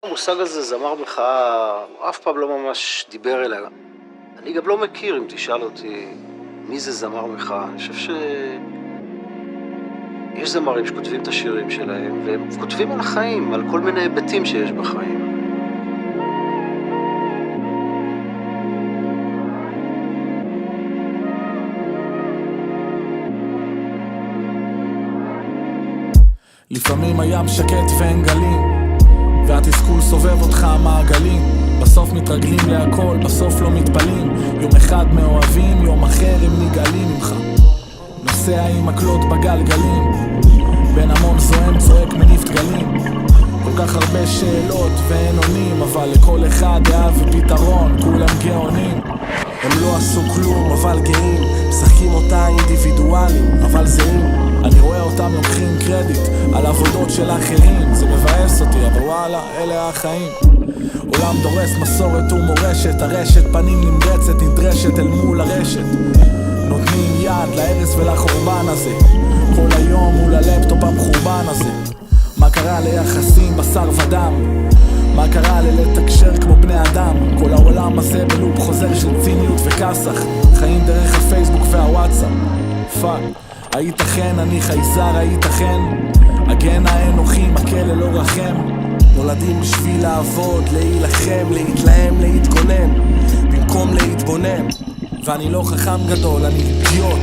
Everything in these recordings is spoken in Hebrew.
המושג הזה, זמר מחאה, הוא אף פעם לא ממש דיבר אליה. אני גם לא מכיר, אם תשאל אותי, מי זה זמר מחאה. אני חושב יש זמרים שכותבים את השירים שלהם, והם כותבים על החיים, על כל מיני היבטים שיש בחיים. לפעמים הים שקט ואין גלים, והתסכול סובב אותך מעגלים. בסוף מתרגלים להכל, בסוף לא מתפלים. יום אחד מאוהבים, יום אחר הם נגעלים ממך. נוסע עם מקלות בגלגלים, בין המון זוהם צועק מניף דגלים. כל כך הרבה שאלות ואין עונים, אבל לכל אחד דעה ופתרון, כולם גאונים. הם לא עשו כלום, אבל גאים, משחקים אותה אינדיבידואלים, אבל זהים. אני רואה אותם לוקחים קרדיט על עבודות של אחרים. זה מבאס אותי, אבל וואלה, אלה החיים. עולם דורס מסורת ומורשת, הרשת פנים נמרצת, נדרשת אל מול הרשת. נותנים יד להרס ולחורבן הזה, כל היום מול הלפטופ המחורבן הזה. מה קרה ליחסים בשר ודם? מה קרה ללתקשר כמו בני אדם? כל העולם הזה בלופ חוזר של ציניות וכסח, חיים דרך הפייסבוק והוואטסאפ. פאק, הייתכן אני חייזר, הייתכן הגן האנוכי מכה ללא רחם. נולדים בשביל לעבוד, להילחם, להתלהם, להתגונן במקום להתבונן. ואני לא חכם גדול, אני אידיוט,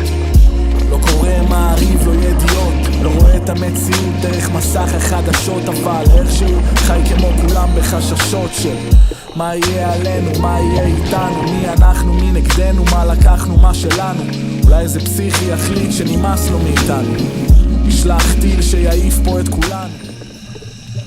לא קורא מעריב, לא ידיעות, לא רואה את המציאות דרך מסך החדשות, אבל איכשהו חי כמו כולם בחששות של מה יהיה עלינו, מה יהיה איתנו, מי אנחנו, מי נגדנו, מה לקחנו, מה שלנו. אולי איזה פסיכי יחליט שנמאס לו מאיתנו, ישלח טיל שיעיף פה את כולנו.